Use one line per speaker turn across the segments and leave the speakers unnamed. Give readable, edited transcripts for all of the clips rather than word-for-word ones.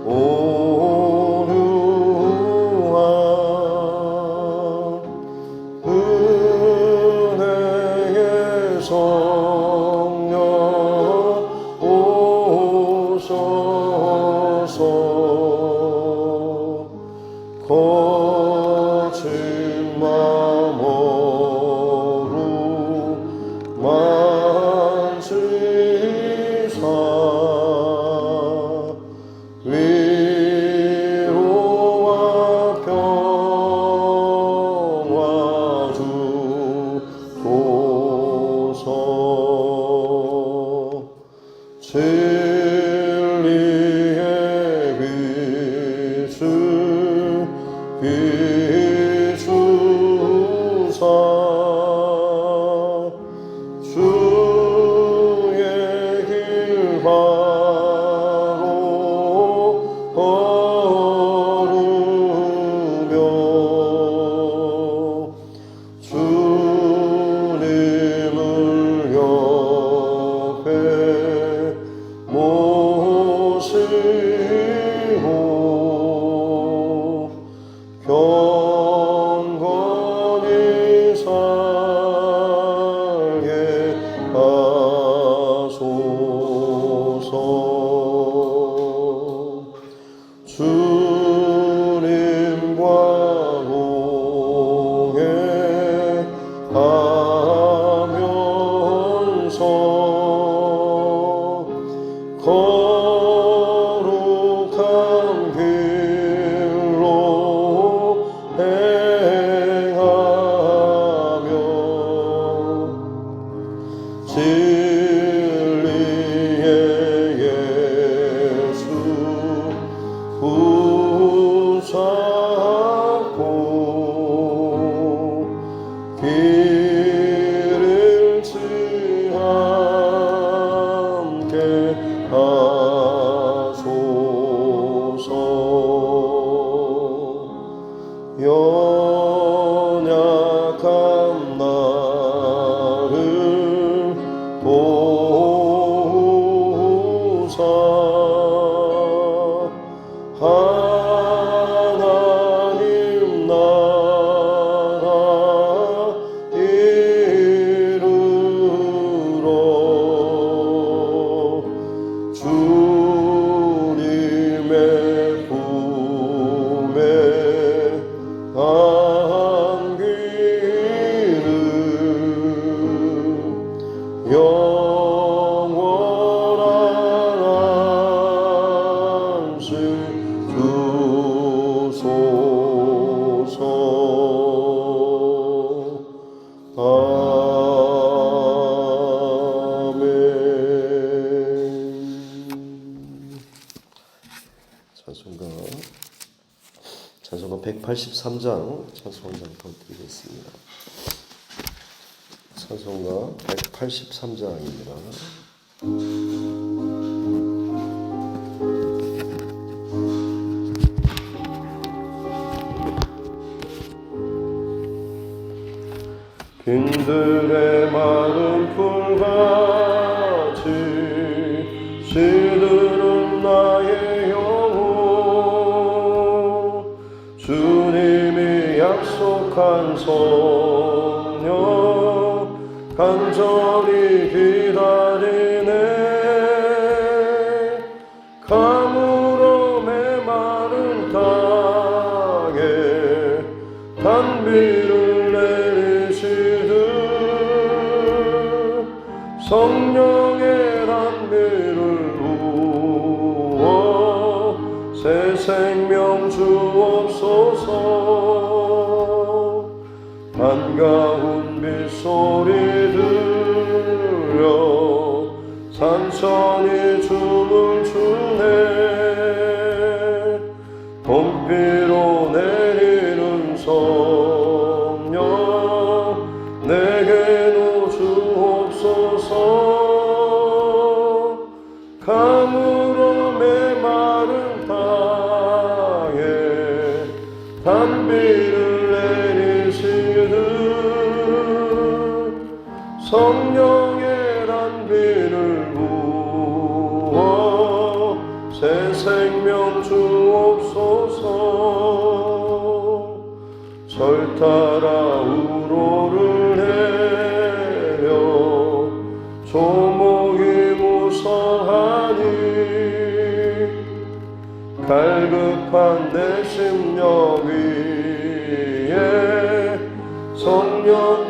오르와 은혜의 성령 오셔서 거친 맘 만지사 위로와 평화 주소서. 진리의 빛을 비추사 주의 길 바로 걸으며 주님을 옆에 모시고 경건히 살게 하소서. 주님과 동행하면서 거룩한 길로 행하며 진리의 예수 붙잡고 길 잃지 않게 하소서. 연약한 나를 도우사 하나님 나라 이루러 주님의 품에 안기는 영원한 안식 주소서. 아멘. 찬송가 183장 찬송가 드리겠습니다. 찬송가 183장입니다. 빈들의 마른 풀같이 시들은 나의 영혼 주님이 약속한 성령 간절히 기다리네. 가물어 메마른 땅에 단비를 내리시듯 성령의 단비를 부어 새 생명 주옵소서. 반가운 빗소리 들려 산천이 춤을 추네. 봄비로 내리는 성령 내게로 주옵소서. 가물어 메마른 땅에 단비를 내리시듯 성령의 단비를 부어 새 생명 주옵소서. 철따라 우로를 내려 조목이 무성하니 갈급한 내 심령 위에 성령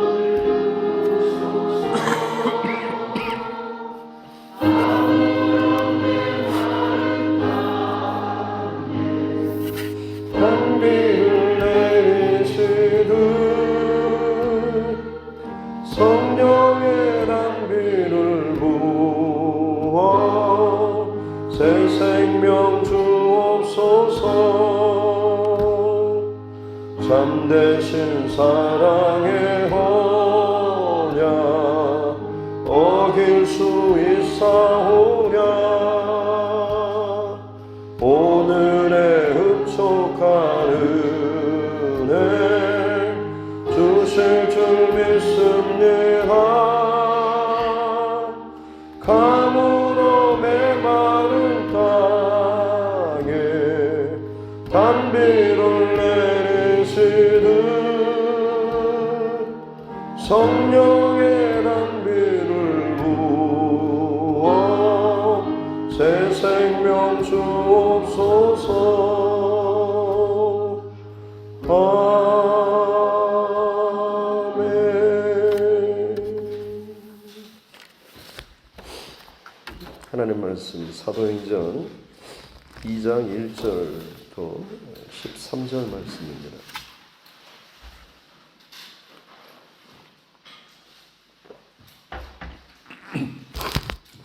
단비를 내리시듯 성령의 단비를 부어 새 생명 주옵소서. 참되신 사랑의 언약 어길 수 있사오랴. 오늘의 흡족한 은혜 주실 줄 믿습니다. 가물어 메마른 땅에 단비를 내리시듯 성령의 단비를 부어 새 생명 주옵소서. 아멘. 하나님 말씀 사도행전 2장 1절부터 13절 말씀입니다.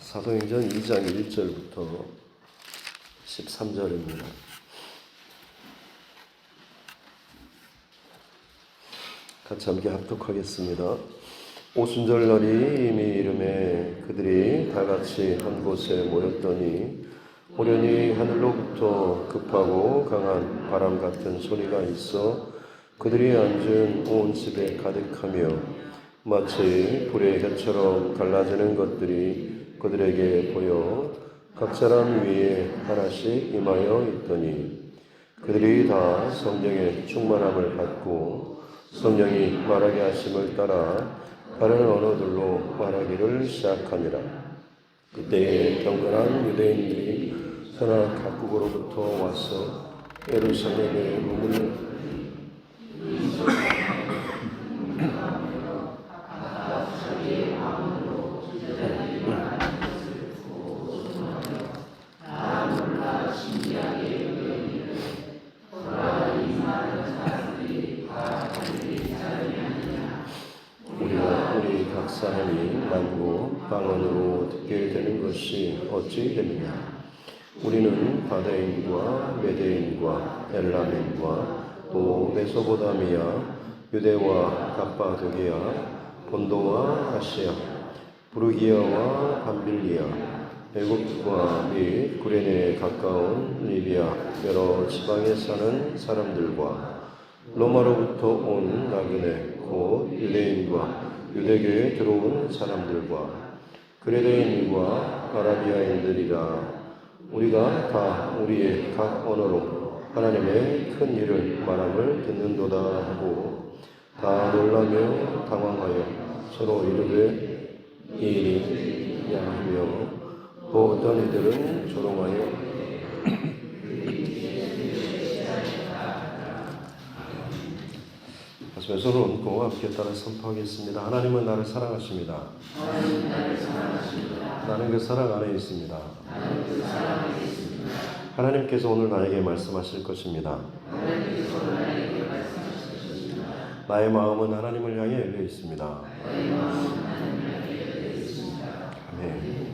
사도행전 2장 1절부터 13절입니다. 같이 함께 합독하겠습니다. 오순절날이 이미 이름에 그들이 다같이 한 곳에 모였더니 호련히 하늘로부터 급하고 강한 바람 같은 소리가 있어 그들이 앉은 온 집에 가득하며 마치 불의 혀처럼 갈라지는 것들이 그들에게 보여 각 사람 위에 하나씩 임하여 있더니 그들이 다 성령의 충만함을 받고 성령이 말하게 하심을 따라 다른 언어들로 말하기를 시작하니라. 그때 경건한 유대인들이 서나 각국으로부터 와서 예루살렘에 머물러 우리 각 사람이 만고 방언으로 듣게 되는 것이 어찌 되느냐. 우리는 바다인과 메대인과 엘람인과 또 메소보다미아, 유대와 갑바도기아, 본도와 아시아, 부르기아와 밤빌리아, 애굽과 및 구레네에 가까운 리비아 여러 지방에 사는 사람들과 로마로부터 온 나그네 곧 유대인과 유대교에 들어온 사람들과 그레네인과 아라비아인들이라. 우리가 다 우리의 각 언어로 하나님의 큰 일을 말함을 듣는도다 하고 다 놀라며 당황하여 서로 이르되 이 일이 야하며 또 어떤 이들은 조롱하여 가슴에 손을 얹고 함께 따라 선포하겠습니다. 하나님은 나를 사랑하십니다. 나는 그 사랑 안에 있습니다. 하나님께서 오늘 나에게 말씀하실 것입니다. 나의 마음은 하나님을 향해 열려 있습니다. 아멘.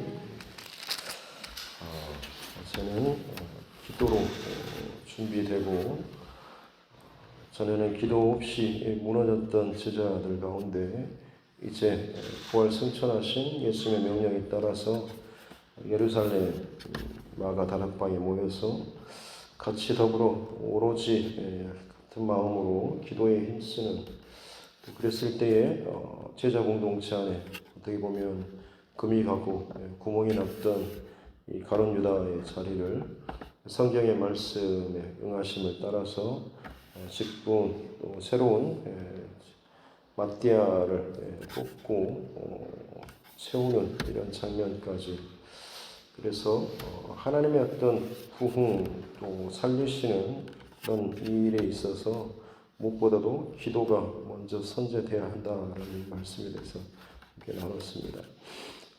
저는 기도로 준비되고 전에는 기도 없이 무너졌던 제자들 가운데 이제 부활 승천하신 예수님의 명령에 따라서 예루살렘 마가 다락방에 모여서 같이 더불어 오로지 같은 마음으로 기도에 힘쓰는, 그랬을 때에 제자 공동체 안에 어떻게 보면 금이 가고 구멍이 났던 이 가룟 유다의 자리를 성경의 말씀에 응하심을 따라서 직분 또 새로운 마띠아를 뽑고 세우는 이런 장면까지. 그래서 하나님의 어떤 부흥 또 살리시는 그런 일에 있어서 무엇보다도 기도가 먼저 선제돼야 한다라는 말씀에 대해서 이렇게 나눴습니다.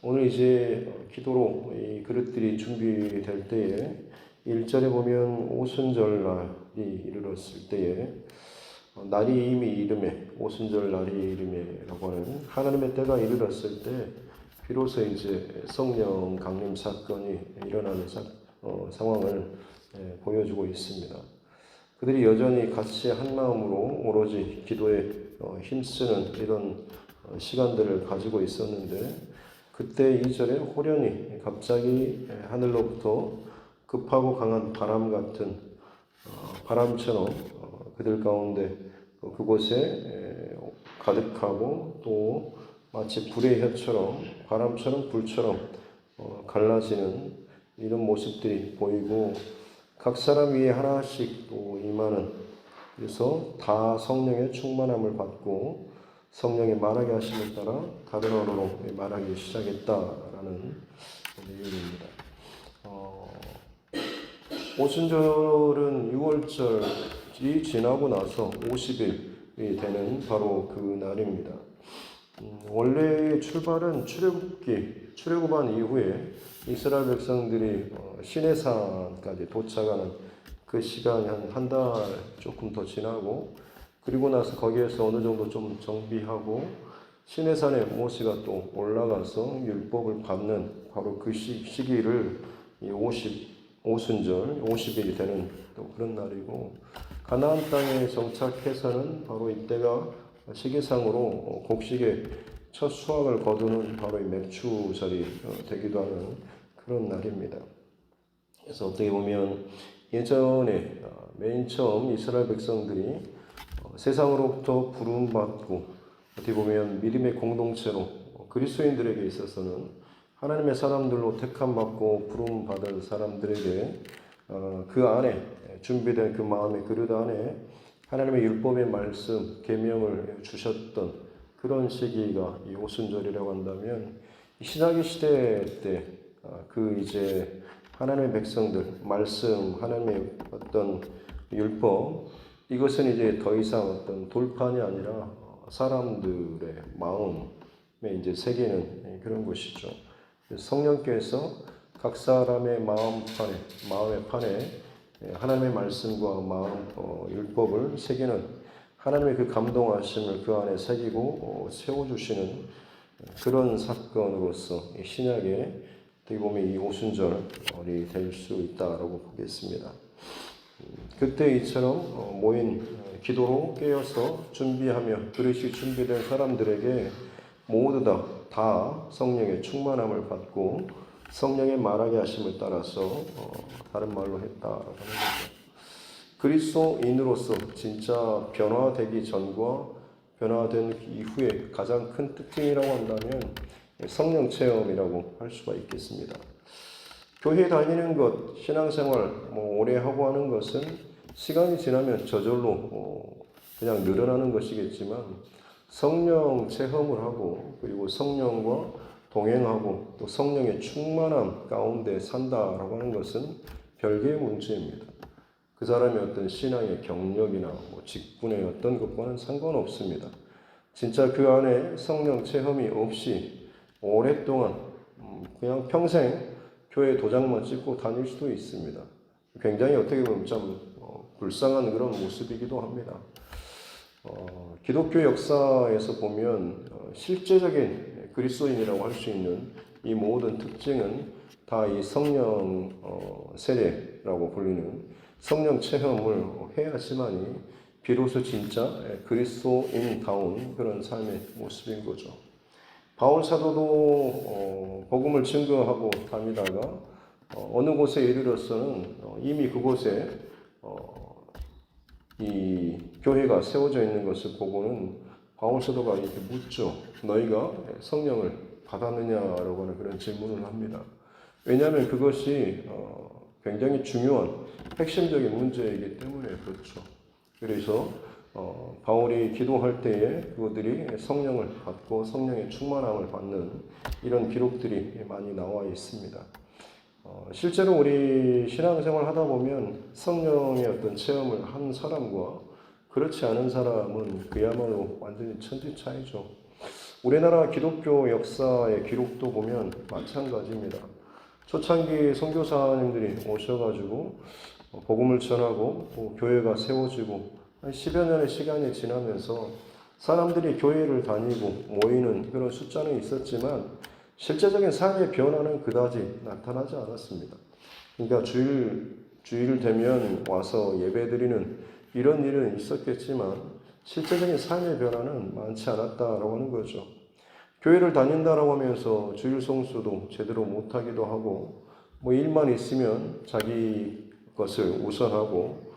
오늘 이제 기도로 이 그릇들이 준비될 때에 1절에 보면 오순절 날이 이르렀을 때에 날이 이미 이름에 오순절 날이 이름에라고 하는 하나님의 때가 이르렀을 때 비로소 이제 성령 강림 사건이 일어나는 상황을 보여주고 있습니다. 그들이 여전히 같이 한 마음으로 오로지 기도에 힘쓰는 이런 시간들을 가지고 있었는데 그때 2절에 호련히 갑자기 하늘로부터 급하고 강한 바람 같은 바람처럼 그들 가운데 그곳에 가득하고 또 마치 불의 혀처럼 바람처럼 불처럼 갈라지는 이런 모습들이 보이고 각 사람 위에 하나씩 또 임하는, 그래서 다 성령의 충만함을 받고 성령의 말하게 하심에 따라 다른 언어로 말하기 시작했다라는 내용입니다. 오순절은 6월절이 지나고 나서 50일이 되는 바로 그 날입니다. 원래 출발은 출애굽한 이후에 이스라엘 백성들이 시내산까지 도착하는 그 시간이 한 달 조금 더 지나고, 그리고 나서 거기에서 어느 정도 좀 정비하고 시내산에 모세가 또 올라가서 율법을 받는 바로 그 시기를 이 오순절 50일이 되는 또 그런 날이고, 가나안 땅에 정착해서는 바로 이때가 시기상으로 곡식의 첫 수확을 거두는 바로 이 맥추절이 되기도 하는 그런 날입니다. 그래서 어떻게 보면 예전에 맨 처음 이스라엘 백성들이 세상으로부터 부름받고 어떻게 보면 믿음의 공동체로 그리스도인들에게 있어서는 하나님의 사람들로 택함받고 부름받은 사람들에게 그 안에 준비된 그 마음의 그릇 안에 하나님의 율법의 말씀, 계명을 주셨던 그런 시기가 이 오순절이라고 한다면, 신약의 시대 때 그 이제 하나님의 백성들, 말씀, 하나님의 어떤 율법, 이것은 이제 더 이상 어떤 돌판이 아니라 사람들의 마음에 이제 새기는 그런 것이죠. 성령께서 각 사람의 마음의 판에 하나님의 말씀과 마음, 율법을 새기는 하나님의 그 감동하심을 그 안에 새기고 세워주시는 그런 사건으로서 신약에 어떻게 보면 이 오순절이 될 수 있다라고 보겠습니다. 그때 이처럼 모인 기도로 깨어서 준비하며 그릇이 준비된 사람들에게 모두 다 성령의 충만함을 받고 성령의 말하게 하심을 따라서 다른 말로 했다라고 하는 거죠. 그리스도인으로서 진짜 변화되기 전과 변화된 이후에 가장 큰 특징이라고 한다면 성령 체험이라고 할 수가 있겠습니다. 교회 다니는 것, 신앙생활 오래 하고 하는 것은 시간이 지나면 저절로 그냥 늘어나는 것이겠지만, 성령 체험을 하고 그리고 성령과 동행하고 또 성령의 충만함 가운데 산다라고 하는 것은 별개의 문제입니다. 그 사람의 어떤 신앙의 경력이나 직분의 어떤 것과는 상관없습니다. 진짜 그 안에 성령 체험이 없이 오랫동안 그냥 평생 교회 도장만 찍고 다닐 수도 있습니다. 굉장히 어떻게 보면 좀 불쌍한 그런 모습이기도 합니다. 기독교 역사에서 보면 실제적인 그리스도인이라고 할 수 있는 이 모든 특징은 다 이 성령 세례라고 불리는 성령 체험을 해야지만이 비로소 진짜 그리스도인다운 그런 삶의 모습인 거죠. 바울 사도도 복음을 증거하고 다니다가 어느 곳에 이르러서는 이미 그곳에 이 교회가 세워져 있는 것을 보고는 바울 사도가 이렇게 묻죠. 너희가 성령을 받았느냐라고 하는 그런 질문을 합니다. 왜냐하면 그것이 굉장히 중요한 핵심적인 문제이기 때문에 그렇죠. 그래서 바울이 기도할 때에 그들이 성령을 받고 성령의 충만함을 받는 이런 기록들이 많이 나와 있습니다. 실제로 우리 신앙생활 하다 보면 성령의 어떤 체험을 한 사람과 그렇지 않은 사람은 그야말로 완전히 천지 차이죠. 우리나라 기독교 역사의 기록도 보면 마찬가지입니다. 초창기 선교사님들이 오셔가지고 복음을 전하고 교회가 세워지고 한 10여 년의 시간이 지나면서 사람들이 교회를 다니고 모이는 그런 숫자는 있었지만 실제적인 삶의 변화는 그다지 나타나지 않았습니다. 그러니까 주일 되면 와서 예배드리는 이런 일은 있었겠지만 실제적인 삶의 변화는 많지 않았다라고 하는 거죠. 교회를 다닌다라고 하면서 주일 성수도 제대로 못하기도 하고 일만 있으면 자기 것을 우선하고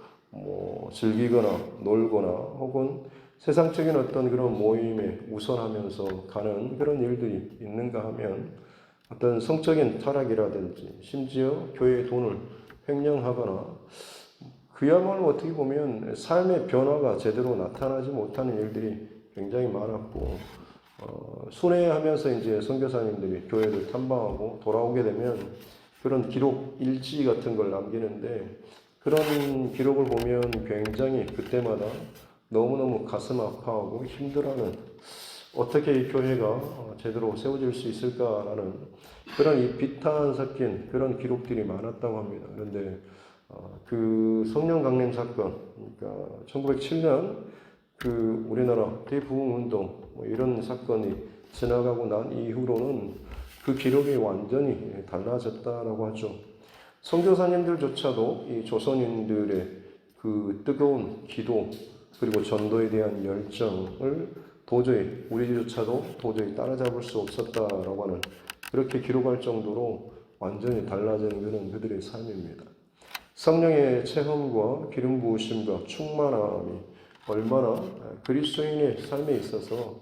즐기거나 놀거나 혹은 세상적인 어떤 그런 모임에 우선하면서 가는 그런 일들이 있는가 하면 어떤 성적인 타락이라든지 심지어 교회의 돈을 횡령하거나 그야말로 어떻게 보면 삶의 변화가 제대로 나타나지 못하는 일들이 굉장히 많았고 순회하면서 이제 선교사님들이 교회를 탐방하고 돌아오게 되면 그런 기록 일지 같은 걸 남기는데 그런 기록을 보면 굉장히 그때마다 너무너무 가슴 아파하고 힘들어하는 어떻게 이 교회가 제대로 세워질 수 있을까라는 그런 이 비탄 섞인 그런 기록들이 많았다고 합니다. 그런데 그 성령 강림 사건, 그러니까 1907년 그 우리나라 대부흥운동 이런 사건이 지나가고 난 이후로는 그 기록이 완전히 달라졌다라고 하죠. 선교사님들조차도 이 조선인들의 그 뜨거운 기도 그리고 전도에 대한 열정을 도저히 우리조차도 도저히 따라잡을 수 없었다라고 하는 그렇게 기록할 정도로 완전히 달라진 그런 그들의 삶입니다. 성령의 체험과 기름 부으심과 충만함이 얼마나 그리스도인의 삶에 있어서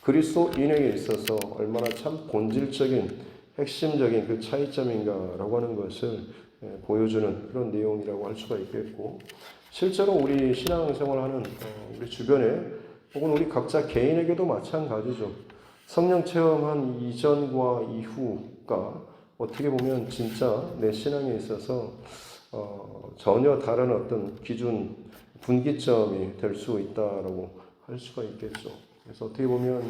그리스도인에게 있어서 얼마나 참 본질적인 핵심적인 그 차이점인가라고 하는 것을 보여주는 그런 내용이라고 할 수가 있겠고 실제로 우리 신앙생활하는 우리 주변에 혹은 우리 각자 개인에게도 마찬가지죠. 성령 체험한 이전과 이후가 어떻게 보면 진짜 내 신앙에 있어서 전혀 다른 어떤 기준, 분기점이 될 수 있다라고 할 수가 있겠죠. 그래서 어떻게 보면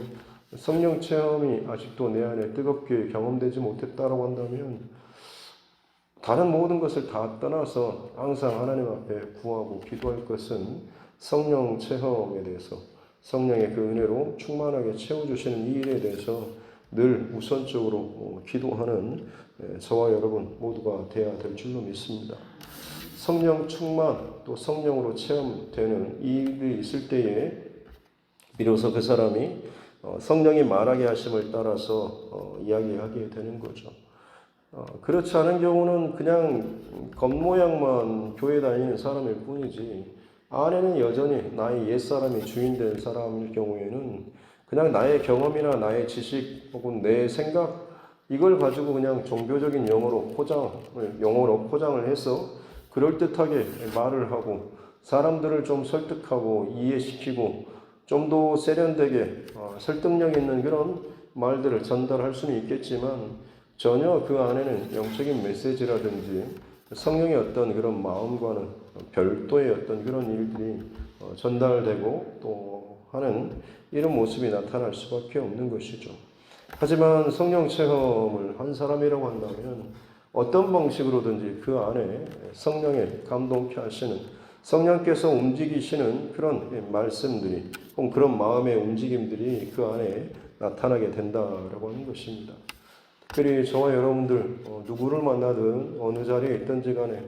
성령 체험이 아직도 내 안에 뜨겁게 경험되지 못했다라고 한다면 다른 모든 것을 다 떠나서 항상 하나님 앞에 구하고 기도할 것은 성령 체험에 대해서 성령의 그 은혜로 충만하게 채워주시는 이 일에 대해서 늘 우선적으로 기도하는 저와 여러분 모두가 되어야 될 줄로 믿습니다. 성령 충만 또 성령으로 체험되는 이 일이 있을 때에 비로소 그 사람이 성령이 말하게 하심을 따라서 이야기하게 되는 거죠. 그렇지 않은 경우는 그냥 겉모양만 교회 다니는 사람일 뿐이지 안에는 여전히 나의 옛사람이 주인된 사람일 경우에는 그냥 나의 경험이나 나의 지식 혹은 내 생각 이걸 가지고 그냥 종교적인 용어로 포장을 해서 그럴듯하게 말을 하고 사람들을 좀 설득하고 이해시키고 좀 더 세련되게 설득력 있는 그런 말들을 전달할 수는 있겠지만 전혀 그 안에는 영적인 메시지라든지 성령의 어떤 그런 마음과는 별도의 어떤 그런 일들이 전달되고 또 하는 이런 모습이 나타날 수밖에 없는 것이죠. 하지만 성령 체험을 한 사람이라고 한다면 어떤 방식으로든지 그 안에 성령의 감동케 하시는 성령께서 움직이시는 그런 말씀들이 혹은 그런 마음의 움직임들이 그 안에 나타나게 된다라고 하는 것입니다. 특별히 저와 여러분들 누구를 만나든 어느 자리에 있든지 간에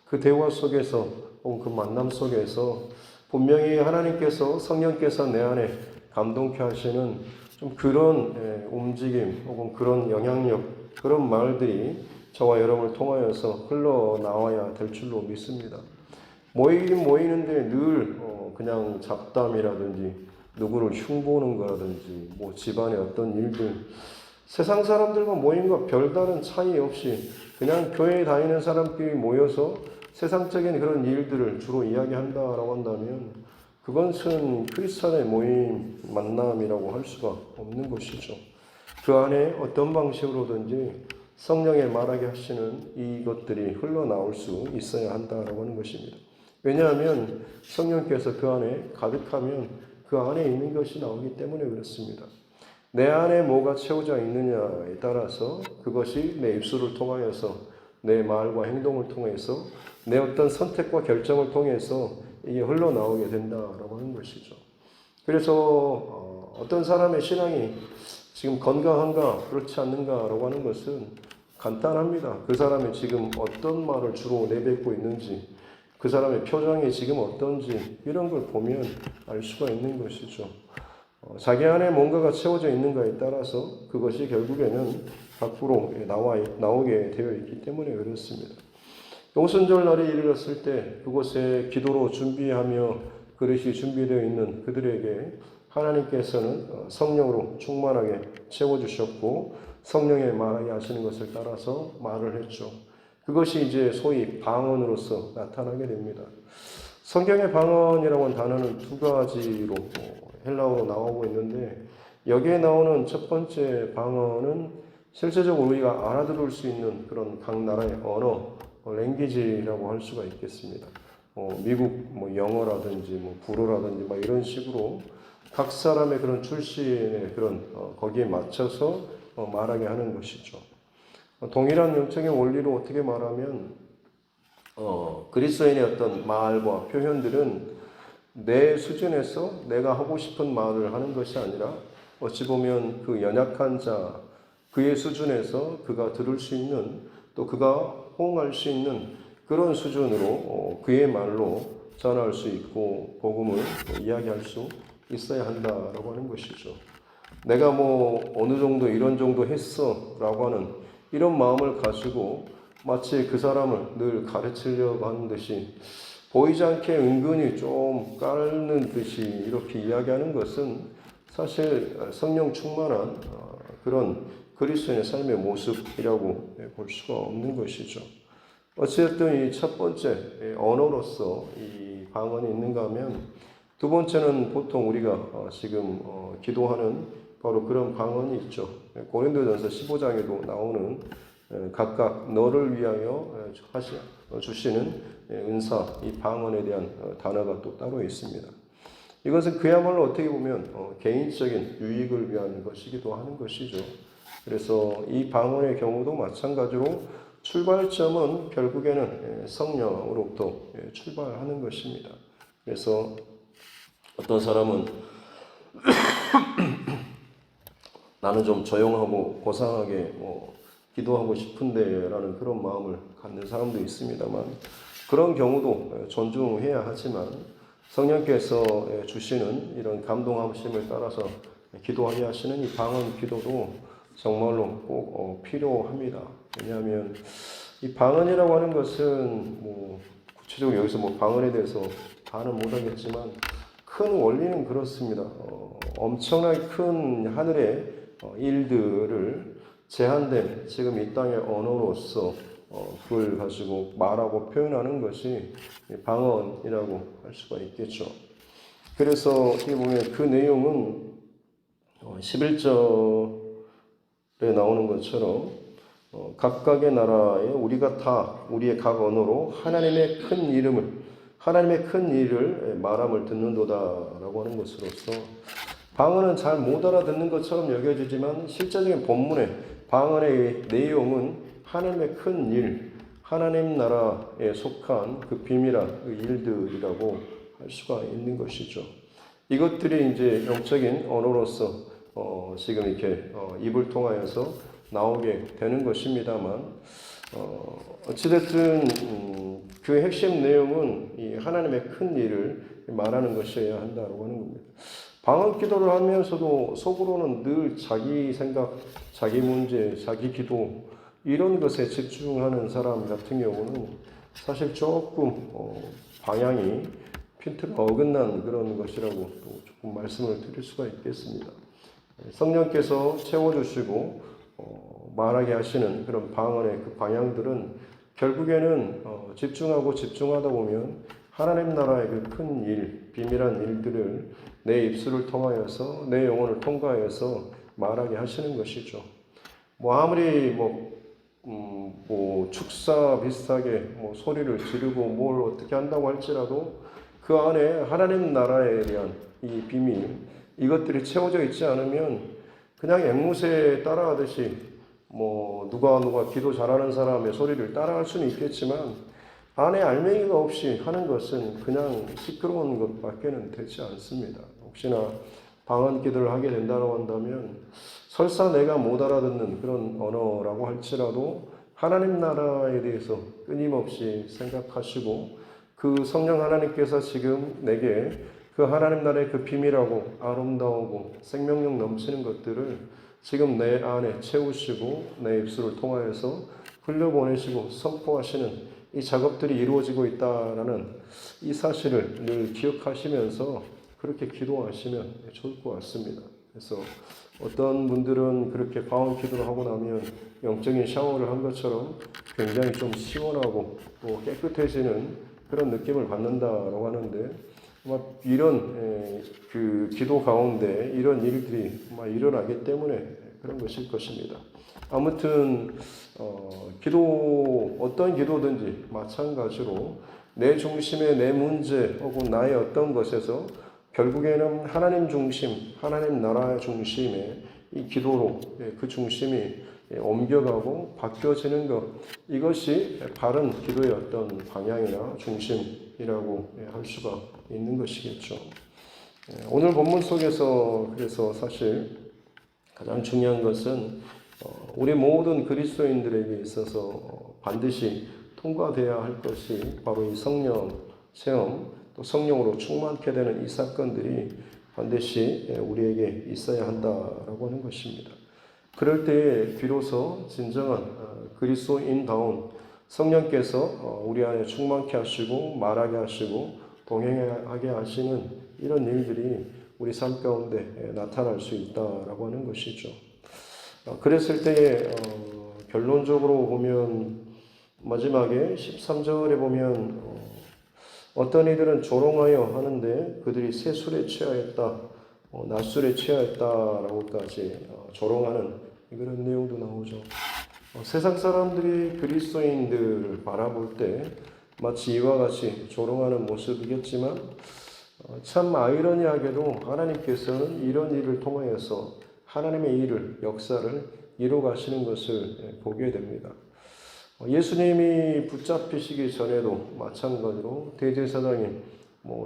그 대화 속에서 혹은 그 만남 속에서 분명히 하나님께서 성령께서 내 안에 감동케 하시는 좀 그런 움직임 혹은 그런 영향력 그런 말들이 저와 여러분을 통하여서 흘러나와야 될 줄로 믿습니다. 모이긴 모이는데 늘 그냥 잡담이라든지 누구를 흉보는 거라든지 집안의 어떤 일들 세상 사람들과 모인 것 별다른 차이 없이 그냥 교회에 다니는 사람끼리 모여서 세상적인 그런 일들을 주로 이야기한다라고 한다면 그것은 크리스찬의 모임, 만남이라고 할 수가 없는 것이죠. 그 안에 어떤 방식으로든지 성령의 말하게 하시는 이것들이 흘러나올 수 있어야 한다라고 하는 것입니다. 왜냐하면 성령께서 그 안에 가득하면 그 안에 있는 것이 나오기 때문에 그렇습니다. 내 안에 뭐가 채워져 있느냐에 따라서 그것이 내 입술을 통하여서 내 말과 행동을 통해서 내 어떤 선택과 결정을 통해서 이게 흘러나오게 된다라고 하는 것이죠. 그래서 어떤 사람의 신앙이 지금 건강한가 그렇지 않는가라고 하는 것은 간단합니다. 그 사람이 지금 어떤 말을 주로 내뱉고 있는지, 그 사람의 표정이 지금 어떤지 이런 걸 보면 알 수가 있는 것이죠. 자기 안에 뭔가가 채워져 있는가에 따라서 그것이 결국에는 밖으로 나오게 되어 있기 때문에 그렇습니다. 용선절 날이 이르렀을 때 그곳에 기도로 준비하며 그릇이 준비되어 있는 그들에게 하나님께서는 성령으로 충만하게 채워주셨고 성령의 말하게 하시는 것을 따라서 말을 했죠. 그것이 이제 소위 방언으로서 나타나게 됩니다. 성경의 방언이라고 하는 단어는 두 가지로 헬라어로 나오고 있는데 여기에 나오는 첫 번째 방언은 실제적으로 우리가 알아들을 수 있는 그런 각 나라의 언어, 랭귀지라고 할 수가 있겠습니다. 미국 영어라든지 불어라든지 이런 식으로 각 사람의 그런 출신의 그런 거기에 맞춰서 말하게 하는 것이죠. 동일한 영적인 원리로 어떻게 말하면 그리스도인의 어떤 말과 표현들은 내 수준에서 내가 하고 싶은 말을 하는 것이 아니라 어찌 보면 그 연약한 자 그의 수준에서 그가 들을 수 있는 또 그가 호응할 수 있는 그런 수준으로 그의 말로 전할 수 있고 복음을 이야기할 수 있어야 한다라고 하는 것이죠. 내가 어느 정도 이런 정도 했어 라고 하는 이런 마음을 가지고 마치 그 사람을 늘 가르치려고 하는 듯이 보이지 않게 은근히 좀 깔는 듯이 이렇게 이야기하는 것은 사실 성령 충만한 그런 그리스도인의 삶의 모습이라고 볼 수가 없는 것이죠. 어쨌든 이 첫 번째 언어로서 이 방언이 있는가 하면 두 번째는 보통 우리가 지금 기도하는 바로 그런 방언이 있죠. 고린도전서 15장에도 나오는 각각 너를 위하여 주시는 은사, 이 방언에 대한 단어가 또 따로 있습니다. 이것은 그야말로 어떻게 보면 개인적인 유익을 위한 것이기도 하는 것이죠. 그래서 이 방언의 경우도 마찬가지로 출발점은 결국에는 성령으로부터 출발하는 것입니다. 그래서 어떤 사람은 나는 좀 조용하고 고상하게 기도하고 싶은데 라는 그런 마음을 갖는 사람도 있습니다만 그런 경우도 존중해야 하지만 성령께서 주시는 이런 감동하심을 따라서 기도하게 하시는 이 방언 기도도 정말로 꼭 필요합니다. 왜냐하면 이 방언이라고 하는 것은 구체적으로 여기서 방언에 대해서 다는 못하겠지만 큰 원리는 그렇습니다. 엄청나게 큰 하늘의 일들을 제한된 지금 이 땅의 언어로서 그걸 가지고 말하고 표현하는 것이 방언이라고 할 수가 있겠죠. 그래서 어떻게 보면 그 내용은 11절에 나오는 것처럼 각각의 나라에 우리가 다 우리의 각 언어로 하나님의 큰 일을 말함을 듣는도다라고 하는 것으로서 방언은 잘 못 알아듣는 것처럼 여겨지지만 실제적인 본문의 방언의 내용은 하나님의 큰 일, 하나님 나라에 속한 그 비밀한 그 일들이라고 할 수가 있는 것이죠. 이것들이 이제 영적인 언어로서 지금 이렇게 입을 통하여서 나오게 되는 것입니다만 어찌됐든 그 핵심 내용은 이 하나님의 큰 일을 말하는 것이어야 한다고 하는 겁니다. 방언 기도를 하면서도 속으로는 늘 자기 생각, 자기 문제, 자기 기도 이런 것에 집중하는 사람 같은 경우는 사실 조금 방향이 핀트가 어긋난 그런 것이라고 또 조금 말씀을 드릴 수가 있겠습니다. 성령께서 채워주시고 말하게 하시는 그런 방언의 그 방향들은 결국에는 집중하고 집중하다 보면 하나님 나라의 그 큰 일, 비밀한 일들을 내 입술을 통하여서 내 영혼을 통과해서 말하게 하시는 것이죠. 아무리 축사 비슷하게 소리를 지르고 뭘 어떻게 한다고 할지라도 그 안에 하나님 나라에 대한 이 비밀, 이것들이 채워져 있지 않으면 그냥 앵무새 따라하듯이 누가 기도 잘하는 사람의 소리를 따라할 수는 있겠지만 안에 알맹이가 없이 하는 것은 그냥 시끄러운 것밖에는 되지 않습니다. 혹시나 방언 기도를 하게 된다고 한다면 설사 내가 못 알아듣는 그런 언어라고 할지라도 하나님 나라에 대해서 끊임없이 생각하시고 그 성령 하나님께서 지금 내게 그 하나님 나라의 그 비밀하고 아름다우고 생명력 넘치는 것들을 지금 내 안에 채우시고 내 입술을 통하여서 흘려보내시고 선포하시는 이 작업들이 이루어지고 있다라는 이 사실을 늘 기억하시면서 그렇게 기도하시면 좋을 것 같습니다. 그래서 어떤 분들은 그렇게 방언 기도를 하고 나면 영적인 샤워를 한 것처럼 굉장히 좀 시원하고 또 깨끗해지는 그런 느낌을 받는다라고 하는데 이런 그 기도 가운데 이런 일들이 일어나기 때문에 그런 것일 것입니다. 아무튼 어떤 기도든지 마찬가지로 내 중심의 내 문제 혹은 나의 어떤 것에서 결국에는 하나님 중심, 하나님 나라 중심의 이 기도로 그 중심이 옮겨가고 바뀌어지는 것, 이것이 바른 기도의 어떤 방향이나 중심이라고 할 수가 있는 것이겠죠. 오늘 본문 속에서 그래서 사실 가장 중요한 것은 우리 모든 그리스도인들에게 있어서 반드시 통과되어야 할 것이 바로 이 성령 체험, 또 성령으로 충만케 되는 이 사건들이 반드시 우리에게 있어야 한다라고 하는 것입니다. 그럴 때에 비로소 진정한 그리스도인다운 성령께서 우리 안에 충만케 하시고 말하게 하시고 동행하게 하시는 이런 일들이 우리 삶 가운데 나타날 수 있다라고 하는 것이죠. 그랬을 때에 결론적으로 보면 마지막에 13절에 보면 어떤 이들은 조롱하여 하는데 그들이 새 술에 취하였다, 낮술에 취하였다라고까지 조롱하는 그런 내용도 나오죠. 세상 사람들이 그리스도인들을 바라볼 때 마치 이와 같이 조롱하는 모습이겠지만 참 아이러니하게도 하나님께서는 이런 일을 통하여서 하나님의 일을, 역사를 이루어 가시는 것을 보게 됩니다. 예수님이 붙잡히시기 전에도 마찬가지로 대제사장이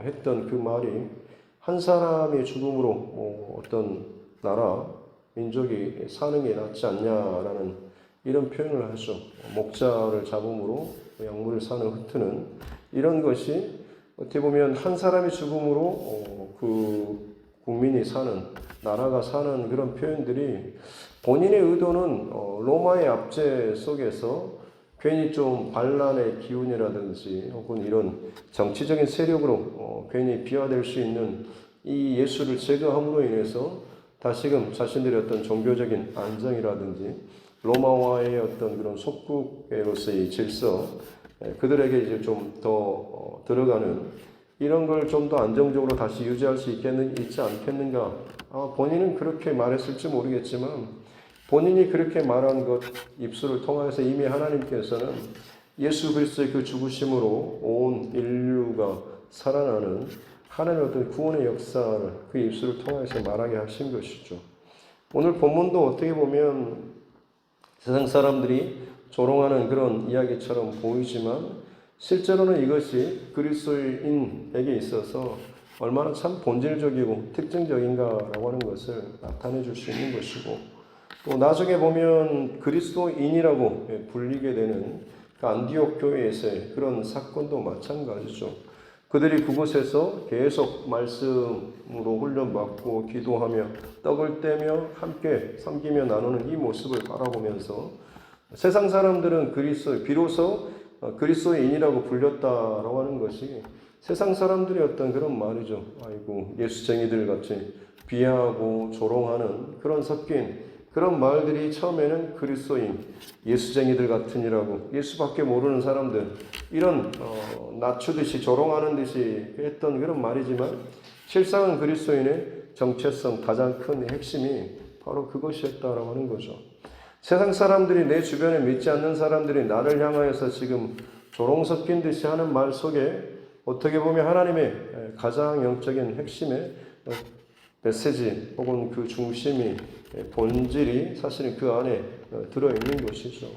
했던 그 말이 한 사람의 죽음으로 어떤 나라, 민족이 사는 게 낫지 않냐라는 이런 표현을 하죠. 목자를 잡음으로 약물을 사는 흩트는 이런 것이 어떻게 보면 한 사람의 죽음으로 그 국민이 사는, 나라가 사는 그런 표현들이 본인의 의도는 로마의 압제 속에서 괜히 좀 반란의 기운이라든지 혹은 이런 정치적인 세력으로 괜히 비화될 수 있는 이 예수를 제거함으로 인해서 다시금 자신들의 어떤 종교적인 안정이라든지 로마와의 어떤 그런 속국으로서의 질서, 그들에게 이제 좀 더 들어가는 이런 걸 좀 더 안정적으로 다시 유지할 수 있지 않겠는가. 본인은 그렇게 말했을지 모르겠지만 본인이 그렇게 말한 것 입술을 통해서 이미 하나님께서는 예수 그리스도의 그 죽으심으로 온 인류가 살아나는 하나님의 어떤 구원의 역사를 그 입술을 통해서 말하게 하신 것이죠. 오늘 본문도 어떻게 보면 세상 사람들이 조롱하는 그런 이야기처럼 보이지만 실제로는 이것이 그리스도인에게 있어서 얼마나 참 본질적이고 특징적인가라고 하는 것을 나타내 줄 수 있는 것이고 또 나중에 보면 그리스도인이라고 불리게 되는 그 안디옥 교회에서의 그런 사건도 마찬가지죠. 그들이 그곳에서 계속 말씀으로 훈련받고 기도하며 떡을 떼며 함께 섬기며 나누는 이 모습을 바라보면서 세상 사람들은 비로소 그리스도인이라고 불렸다라고 하는 것이 세상 사람들의 어떤 그런 말이죠. 아이고 예수쟁이들 같이 비하하고 조롱하는 그런 섞인 그런 말들이 처음에는 그리스도인, 예수쟁이들 같으니라고, 예수밖에 모르는 사람들, 이런 낮추듯이 조롱하는 듯이 했던 그런 말이지만 실상은 그리스도인의 정체성 가장 큰 핵심이 바로 그것이었다라고 하는 거죠. 세상 사람들이, 내 주변에 믿지 않는 사람들이 나를 향하여서 지금 조롱 섞인 듯이 하는 말 속에 어떻게 보면 하나님의 가장 영적인 핵심의 메시지 혹은 그 중심이, 본질이 사실은 그 안에 들어있는 것이죠.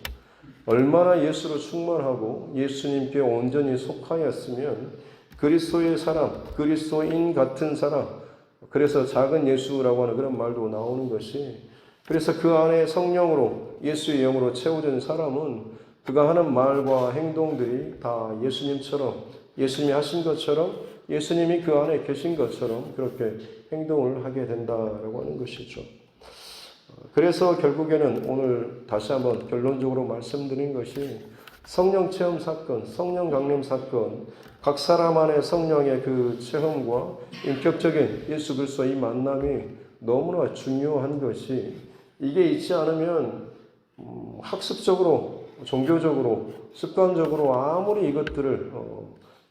얼마나 예수로 충만하고 예수님께 온전히 속하였으면 그리스도의 사람, 그리스도인 같은 사람, 그래서 작은 예수라고 하는 그런 말도 나오는 것이, 그래서 그 안에 성령으로 예수의 영으로 채워진 사람은 그가 하는 말과 행동들이 다 예수님처럼, 예수님이 하신 것처럼, 예수님이 그 안에 계신 것처럼 그렇게 행동을 하게 된다라고 하는 것이죠. 그래서 결국에는 오늘 다시 한번 결론적으로 말씀드린 것이, 성령 체험 사건, 성령 강림 사건, 각 사람 안에 성령의 그 체험과 인격적인 예수 그리스도의 이 만남이 너무나 중요한 것이, 이게 있지 않으면 학습적으로, 종교적으로, 습관적으로 아무리 이것들을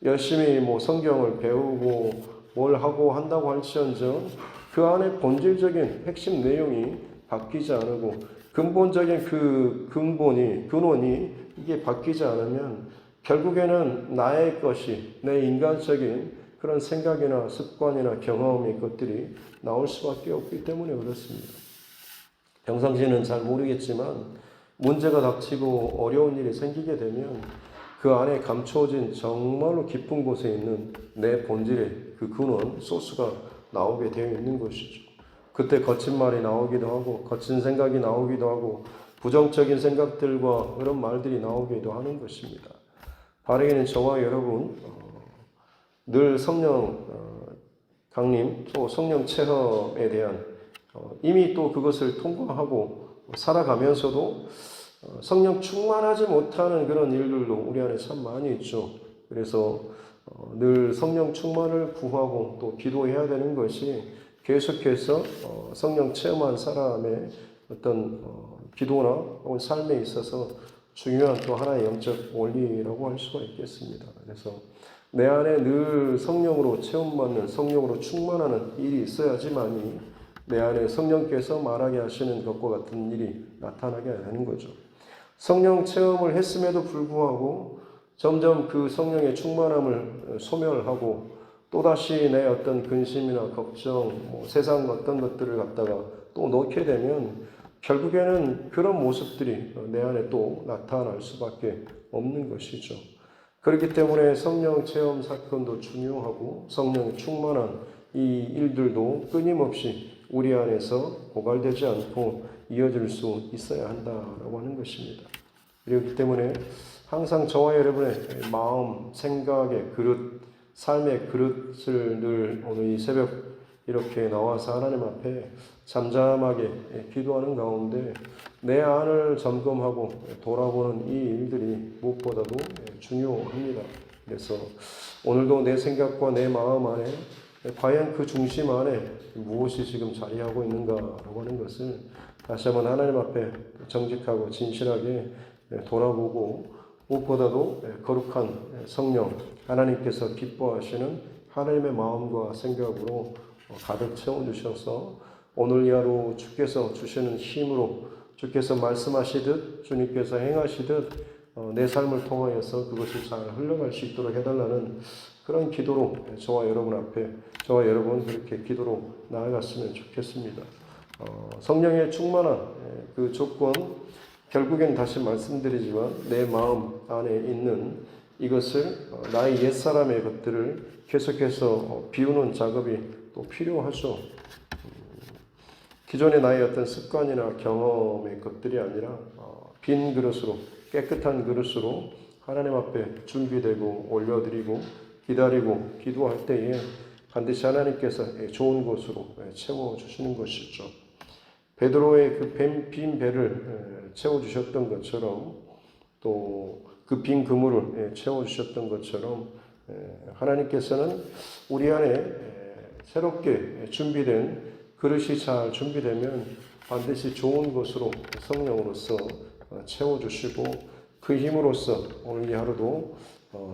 열심히 성경을 배우고 뭘 하고 한다고 할지언정 그 안에 본질적인 핵심 내용이 바뀌지 않고 근본적인 그 근원이 이게 바뀌지 않으면 결국에는 나의 것이, 내 인간적인 그런 생각이나 습관이나 경험이 것들이 나올 수밖에 없기 때문에 그렇습니다. 평상시에는 잘 모르겠지만 문제가 닥치고 어려운 일이 생기게 되면 그 안에 감추어진 정말로 깊은 곳에 있는 내 본질의 그 근원, 소스가 나오게 되어 있는 것이죠. 그때 거친 말이 나오기도 하고, 거친 생각이 나오기도 하고, 부정적인 생각들과 그런 말들이 나오기도 하는 것입니다. 바르게는 저와 여러분 늘 성령 강림, 또 성령 체험에 대한 이미 또 그것을 통과하고 살아가면서도 성령 충만하지 못하는 그런 일들도 우리 안에 참 많이 있죠. 그래서 늘 성령 충만을 구하고 또 기도해야 되는 것이 계속해서 성령 체험한 사람의 어떤 기도나 혹은 삶에 있어서 중요한 또 하나의 영적 원리라고 할 수가 있겠습니다. 그래서 내 안에 늘 성령으로 체험받는, 성령으로 충만하는 일이 있어야지만이 내 안에 성령께서 말하게 하시는 것과 같은 일이 나타나게 하는 거죠. 성령 체험을 했음에도 불구하고 점점 그 성령의 충만함을 소멸하고 또다시 내 어떤 근심이나 걱정, 세상 어떤 것들을 갖다가 또 놓게 되면 결국에는 그런 모습들이 내 안에 또 나타날 수밖에 없는 것이죠. 그렇기 때문에 성령 체험 사건도 중요하고 성령 충만한 이 일들도 끊임없이 우리 안에서 고갈되지 않고 이어질 수 있어야 한다라고 하는 것입니다. 그렇기 때문에 항상 저와 여러분의 마음, 생각의 그릇, 삶의 그릇을 늘 오늘 이 새벽 이렇게 나와서 하나님 앞에 잠잠하게 기도하는 가운데 내 안을 점검하고 돌아보는 이 일들이 무엇보다도 중요합니다. 그래서 오늘도 내 생각과 내 마음 안에 과연 그 중심 안에 무엇이 지금 자리하고 있는가라고 하는 것을 다시 한번 하나님 앞에 정직하고 진실하게 돌아보고 무엇보다도 거룩한 성령, 하나님께서 기뻐하시는 하나님의 마음과 생각으로 가득 채워주셔서 오늘 이 하루 주께서 주시는 힘으로 주께서 말씀하시듯 주님께서 행하시듯 내 삶을 통하여서 그것이 잘 흘러갈 수 있도록 해달라는 그런 기도로 저와 여러분 앞에 저와 여러분 그렇게 기도로 나아갔으면 좋겠습니다. 성령의 충만한 그 조건, 결국엔 다시 말씀드리지만 내 마음 안에 있는 이것을 나의 옛사람의 것들을 계속해서 비우는 작업이 또 필요하죠. 기존의 나의 어떤 습관이나 경험의 것들이 아니라 빈 그릇으로, 깨끗한 그릇으로 하나님 앞에 준비되고 올려드리고 기다리고 기도할 때에 반드시 하나님께서 좋은 곳으로 채워주시는 것이죠. 베드로의 그 빈 배를 채워주셨던 것처럼 또 그 빈 그물을 채워주셨던 것처럼 하나님께서는 우리 안에 새롭게 준비된 그릇이 잘 준비되면 반드시 좋은 것으로 성령으로서 채워주시고 그 힘으로써 오늘 이 하루도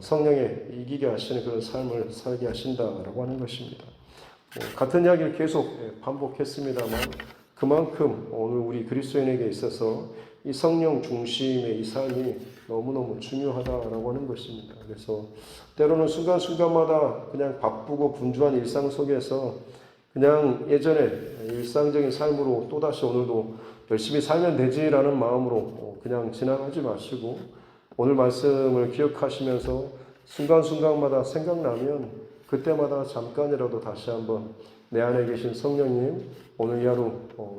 성령에 이기게 하시는 그런 삶을 살게 하신다라고 하는 것입니다. 같은 이야기를 계속 반복했습니다만 그만큼 오늘 우리 그리스도인에게 있어서 이 성령 중심의 이 삶이 너무너무 중요하다라고 하는 것입니다. 그래서 때로는 순간순간마다 그냥 바쁘고 분주한 일상 속에서 그냥 예전에 일상적인 삶으로 또다시 오늘도 열심히 살면 되지라는 마음으로 그냥 지나가지 마시고 오늘 말씀을 기억하시면서 순간순간마다 생각나면 그때마다 잠깐이라도 다시 한번 내 안에 계신 성령님, 오늘 이 하루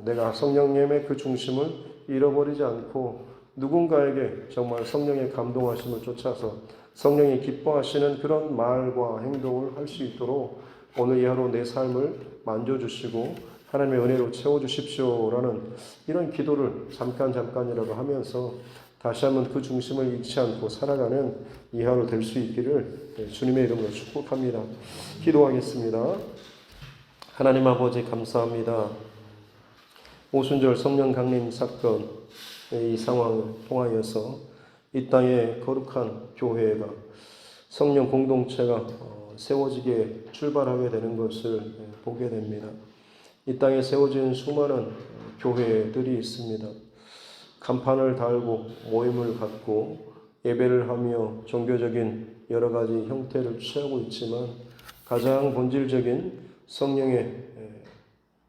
내가 성령님의 그 중심을 잃어버리지 않고 누군가에게 정말 성령의 감동하심을 쫓아서 성령이 기뻐하시는 그런 말과 행동을 할 수 있도록 오늘 이 하루 내 삶을 만져주시고 하나님의 은혜로 채워주십시오라는 이런 기도를 잠깐이라도 하면서 다시 한번 그 중심을 잃지 않고 살아가는 이 하루 될 수 있기를 주님의 이름으로 축복합니다. 기도하겠습니다. 하나님 아버지 감사합니다. 오순절 성령 강림 사건의 이 상황을 통하여서 이 땅에 거룩한 교회가 성령 공동체가 세워지게 출발하게 되는 것을 보게 됩니다. 이 땅에 세워진 수많은 교회들이 있습니다. 간판을 달고 모임을 갖고 예배를 하며 종교적인 여러 가지 형태를 취하고 있지만 가장 본질적인 성령의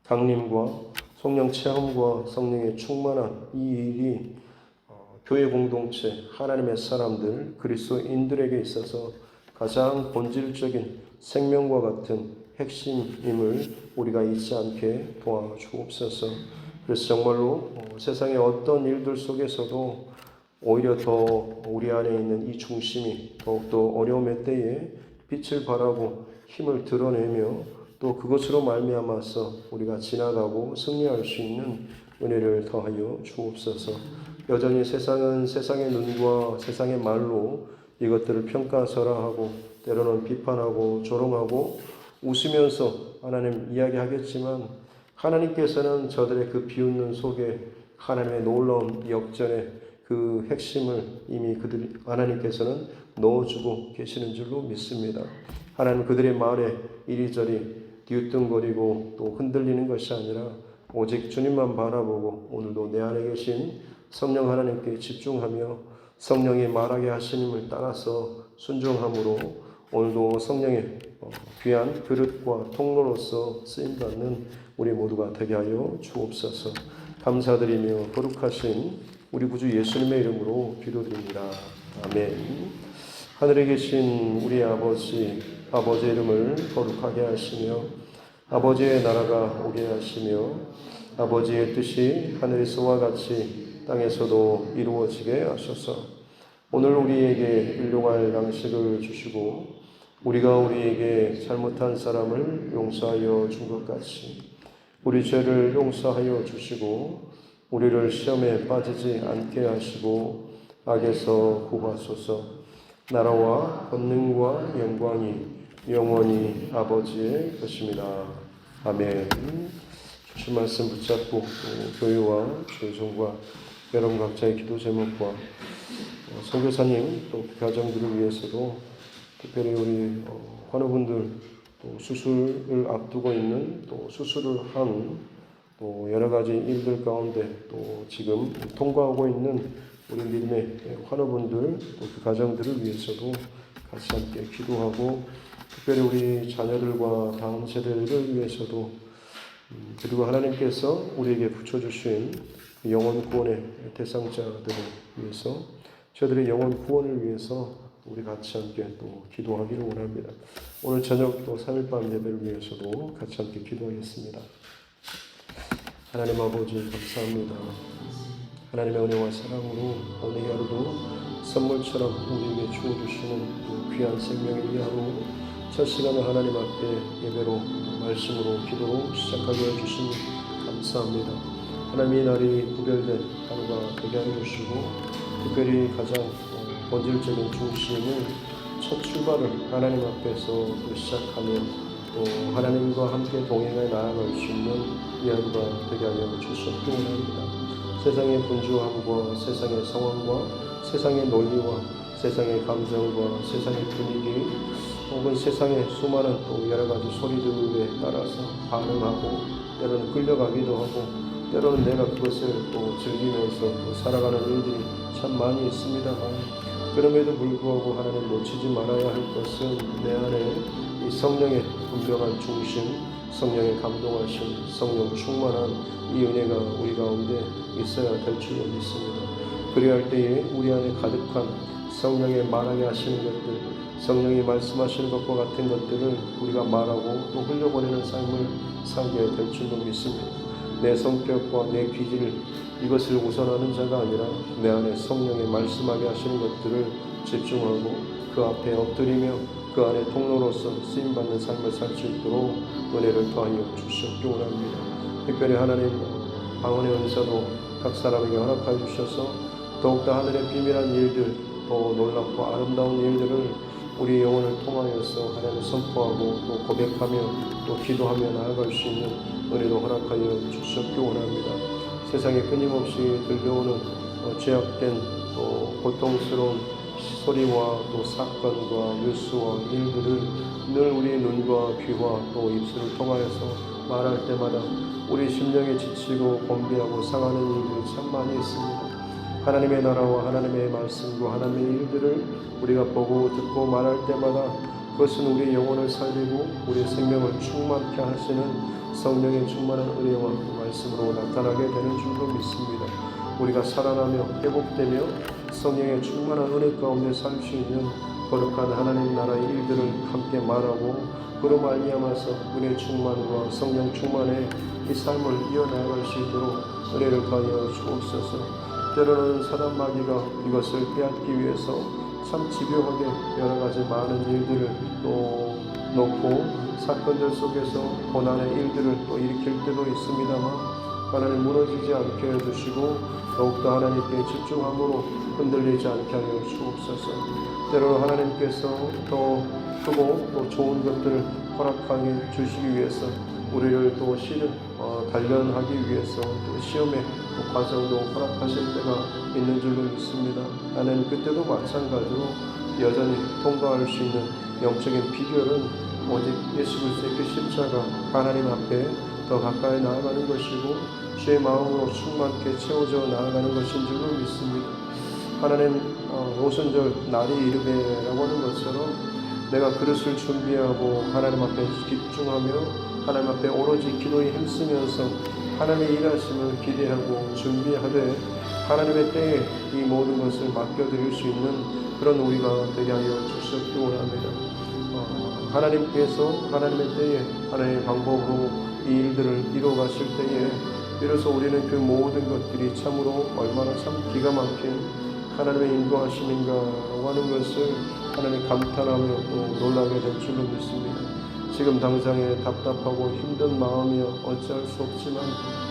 강림과 성령 체험과 성령의 충만한 이 일이 교회 공동체, 하나님의 사람들, 그리스도인들에게 있어서 가장 본질적인 생명과 같은 핵심임을 우리가 잊지 않게 도와주옵소서. 그래서 정말로 세상의 어떤 일들 속에서도 오히려 더 우리 안에 있는 이 중심이 더욱더 어려움의 때에 빛을 발하고 힘을 드러내며 또 그것으로 말미암아서 우리가 지나가고 승리할 수 있는 은혜를 더하여 주옵소서. 여전히 세상은 세상의 눈과 세상의 말로 이것들을 평가설하하고 때로는 비판하고 조롱하고 웃으면서 하나님 이야기하겠지만 하나님께서는 저들의 그 비웃는 속에 하나님의 놀라운 역전의 그 핵심을 이미 하나님께서는 넣어주고 계시는 줄로 믿습니다. 하나님 그들의 말에 이리저리 뒤뚱거리고 또 흔들리는 것이 아니라 오직 주님만 바라보고 오늘도 내 안에 계신 성령 하나님께 집중하며 성령이 말하게 하시님을 따라서 순종함으로 오늘도 성령의 귀한 그릇과 통로로서 쓰임받는 우리 모두가 되게 하여 주옵소서. 감사드리며 거룩하신 우리 구주 예수님의 이름으로 기도드립니다. 아멘. 하늘에 계신 우리 아버지의 이름을 거룩하게 하시며 아버지의 나라가 오게 하시며 아버지의 뜻이 하늘에서와 같이 땅에서도 이루어지게 하소서. 오늘 우리에게 일용할 양식을 주시고 우리가 우리에게 잘못한 사람을 용서하여 준 것 같이 우리 죄를 용서하여 주시고 우리를 시험에 빠지지 않게 하시고 악에서 구하소서. 나라와 권능과 영광이 영원히 아버지의 것입니다. 아멘. 주신 말씀 붙잡고 교회와 조성과 여러분 각자의 기도 제목과 선교사님 또 가정들을 위해서도 특별히 우리 환우분들 또 수술을 앞두고 있는 또 수술을 한 또 여러 가지 일들 가운데 또 지금 통과하고 있는 우리 믿음의 환우분들 또 그 가정들을 위해서도 같이 함께 기도하고 특별히 우리 자녀들과 다음 세대를 위해서도 그리고 하나님께서 우리에게 붙여주신 영혼 구원의 대상자들을 위해서 저들의 영혼 구원을 위해서 우리 같이 함께 또 기도하기를 원합니다. 오늘 저녁 또 3일 밤 예배를 위해서도 같이 함께 기도하겠습니다. 하나님 아버지 감사합니다. 하나님의 은혜와 사랑으로 오늘 하루도 선물처럼 우리에게 주어주시는 귀한 생명의 이 하루 첫 시간을 하나님 앞에 예배로 말씀으로 기도로 시작하게 해주시니 감사합니다. 하나님의 날이 구별된 하루가 되게 해주시고 특별히 가장 본질적인 중심을 첫 출발을 하나님 앞에서 시작하며 또 하나님과 함께 동행해 나아갈 수 있는 위안과 되게 하여 주셨기 원합니다. 세상의 분주함과 세상의 상황과 세상의 논리와 세상의 감정과 세상의 분위기 혹은 세상의 수많은 또 여러 가지 소리들에 따라서 반응하고 때로는 끌려가기도 하고 때로는 내가 그것을 또 즐기면서 또 살아가는 일들이 참 많이 있습니다만 그럼에도 불구하고 하나님 놓치지 말아야 할 것은 내 안에 이 성령의 분명한 중심, 성령의 감동하심, 성령 충만한 이 은혜가 우리 가운데 있어야 될 줄로 믿습니다. 그리할 때에 우리 안에 가득한 성령의 말하게 하시는 것들, 성령이 말씀하시는 것과 같은 것들을 우리가 말하고 또 흘려보내는 삶을 살게 될 줄로 믿습니다. 내 성격과 내 기질 이것을 우선하는 자가 아니라 내 안에 성령이 말씀하게 하시는 것들을 집중하고 그 앞에 엎드리며 그 안에 통로로서 쓰임받는 삶을 살 수 있도록 은혜를 더하여 주시옵기 원합니다. 특별히 하나님 방언의 은사도 각 사람에게 허락하여 주셔서 더욱더 하늘의 비밀한 일들 더 놀랍고 아름다운 일들을 우리 영혼을 통하여서 하나님을 선포하고 또 고백하며 또 기도하며 나아갈 수 있는 은혜도 허락하여 주시옵기 원합니다. 세상에 끊임없이 들려오는 죄악된 또 고통스러운 소리와 또 사건과 뉴스와 일들을 늘 우리 눈과 귀와 또 입술을 통하여서 말할 때마다 우리 심령이 지치고 곤비하고 상하는 일들이 참 많이 있습니다. 하나님의 나라와 하나님의 말씀과 하나님의 일들을 우리가 보고 듣고 말할 때마다 그것은 우리 영혼을 살리고 우리의 생명을 충만케 하시는 성령의 충만한 은혜와 말씀으로 나타나게 되는 줄로 믿습니다. 우리가 살아나며 회복되며 성령의 충만한 은혜 가운데 살 수 있는 거룩한 하나님 나라의 일들을 함께 말하고 그로 말미암아서 은혜 충만과 성령 충만의 이 삶을 이어나갈 수 있도록 은혜를 더하여 주옵소서. 때로는 사단 마귀가 이것을 빼앗기 위해서 참 집요하게 여러 가지 많은 일들을 또 놓고 사건들 속에서 고난의 일들을 또 일으킬 때도 있습니다만 하나님 무너지지 않게 해주시고 더욱더 하나님께 집중함으로 흔들리지 않게 하여 주옵소서. 때로는 하나님께서 더 크고 또 좋은 것들을 허락하여 주시기 위해서 우리를 또 단련하기 위해서 또 시험의 과정도 허락하실 때가 있는 줄로 믿습니다. 나는 그때도 마찬가지로 여전히 통과할 수 있는 영적인 비결은 오직 예수 그리스도의 그 십자가 하나님 앞에 더 가까이 나아가는 것이고 주의 마음으로 충만케 채워져 나아가는 것인 줄로 믿습니다. 하나님 오순절 날이 이르되라고 하는 것처럼 내가 그릇을 준비하고 하나님 앞에 집중하며 하나님 앞에 오로지 기도에 힘쓰면서 하나님의 일하심을 기대하고 준비하되 하나님의 때에 이 모든 것을 맡겨드릴 수 있는 그런 우리가 되게 하여 주시옵기 원합니다. 하나님께서 하나님의 때에 하나님의 방법으로 이 일들을 이루어가실 때에 비로소 우리는 그 모든 것들이 참으로 얼마나 참 기가 막힌 하나님의 인도하심인가라고 하는 것을 하나님 감탄하며 또 놀라게 될 줄로 믿습니다. 지금 당장에 답답하고 힘든 마음이여 어찌할 수 없지만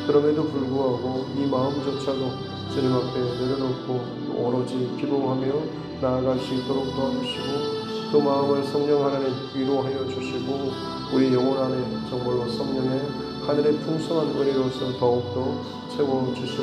그럼에도 불구하고 이 마음조차도 주님 앞에 내려놓고 오로지 기도하며 나아갈 수 있도록 도와주시고 그 마음을 성령 하나님 위로하여 주시고 우리 영혼 안에 정말로 성령의 하늘의 풍성한 은혜로서 더욱더 채워주시옵소서.